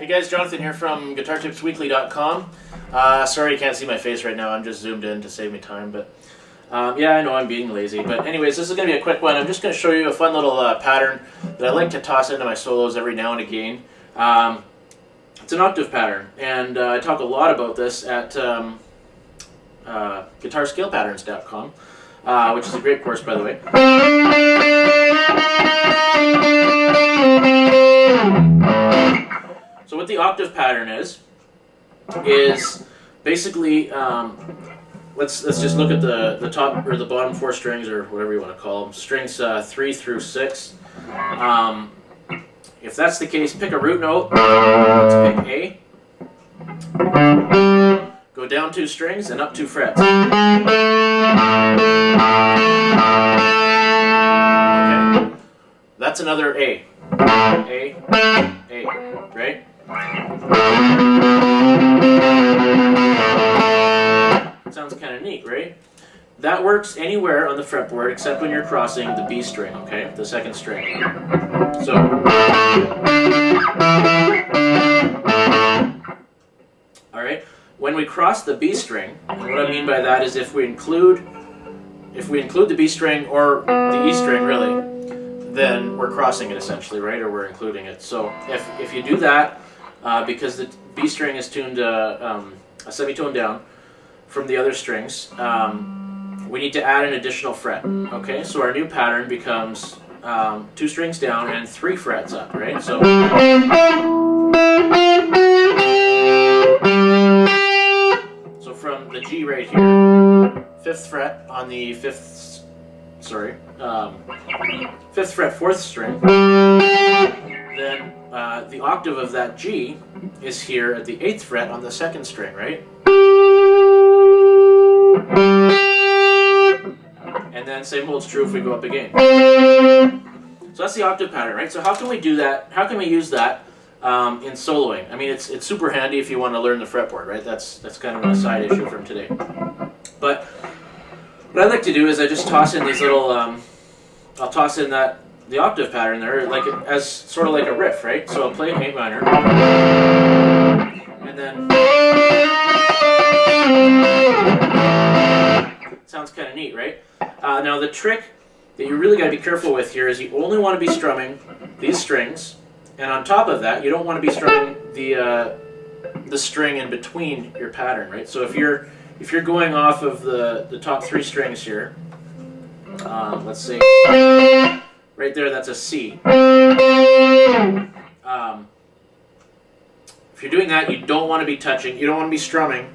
Hey guys, Jonathan here from GuitarTipsWeekly.com. Sorry you can't see my face right now, I'm just zoomed in to save me time, but yeah, I know I'm being lazy. But anyways, this is going to be a quick one. I'm just going to show you a fun little pattern that I like to toss into my solos every now and again. It's an octave pattern, and I talk a lot about this at GuitarScalePatterns.com, which is a great course, by the way. So what the octave pattern is basically, let's just look at the top or the bottom four strings, or whatever you want to call them, strings 3 through 6. If that's the case, pick a root note. Let's pick A. Go down 2 strings and up 2 frets. Okay, that's another A. A, right? Sounds kind of neat, right? That works anywhere on the fretboard except when you're crossing the B string, okay? The second string. So, alright, when we cross the B string, and what I mean by that is if we include the B string or the E string really, then we're crossing it essentially, right? Or we're including it. So if you do that, because the B string is tuned a semitone down from the other strings, we need to add an additional fret. Okay, so our new pattern becomes 2 strings down and 3 frets up, right? So from the G right here, 5th fret on the 5th fret, 4th string, then the octave of that G is here at the 8th fret on the 2nd string, right? And then same holds true if we go up again. So that's the octave pattern, right? So how can we do that? How can we use that in soloing? I mean, it's super handy if you want to learn the fretboard, right? That's kind of a side issue from today. But what I like to do is I just toss in these little, I'll toss in the octave pattern there, like as sort of like a riff, right? So I'll play an A minor, and then sounds kind of neat, right? Now the trick that you really got to be careful with here is you only want to be strumming these strings, and on top of that, you don't want to be strumming the string in between your pattern, right? So if you're going off of the top 3 strings here, let's say right there, that's a C. If you're doing that, you don't want to be touching, you don't want to be strumming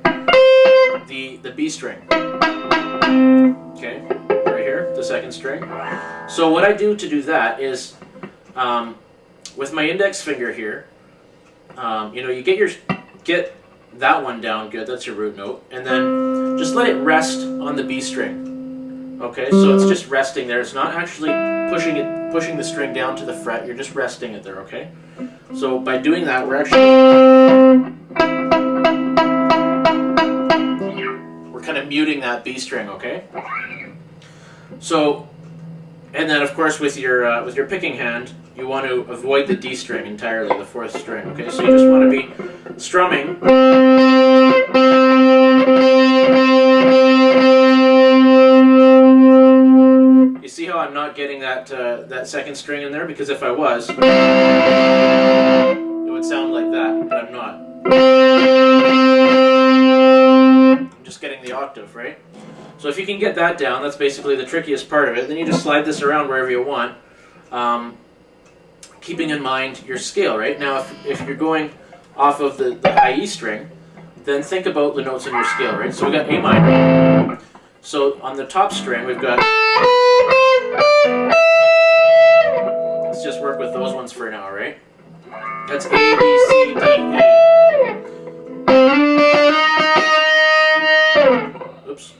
the B string. Okay, right here, the 2nd string. So what I do to do that is, with my index finger here, you know, you get that one down good, that's your root note, and then just let it rest on the B string. Okay, so it's just resting there. It's not actually pushing the string down to the fret. You're just resting it there, okay? So by doing that, we're kind of muting that B string, okay? So, and then of course with your picking hand, you want to avoid the D string entirely, the 4th string, okay? So you just want to be strumming. You see how I'm not getting that 2nd string in there? Because if I was, it would sound like that, but I'm not. I'm just getting the octave, right? So if you can get that down, that's basically the trickiest part of it. Then you just slide this around wherever you want, keeping in mind your scale, right? Now if you're going off of the high E string, then think about the notes in your scale, right? So we got A minor. So on the top string, we've got... Let's just work with those ones for now, right? That's A, B, C, D, A. Oops.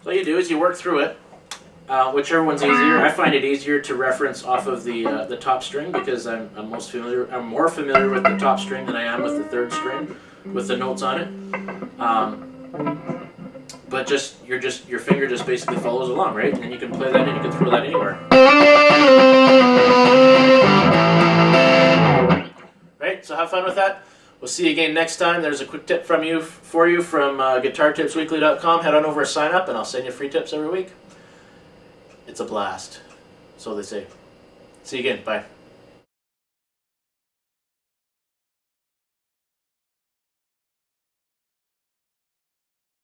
So all you do is you work through it. Whichever one's easier. I find it easier to reference off of the top string because I'm more familiar with the top string than I am with the 3rd string with the notes on it. but your finger just basically follows along, right? And you can play that and you can throw that anywhere. Right? So have fun with that. We'll see you again next time. There's a quick tip for you from GuitarTipsWeekly.com. Head on over and sign up, and I'll send you free tips every week. It's a blast. So they say. See you again. Bye.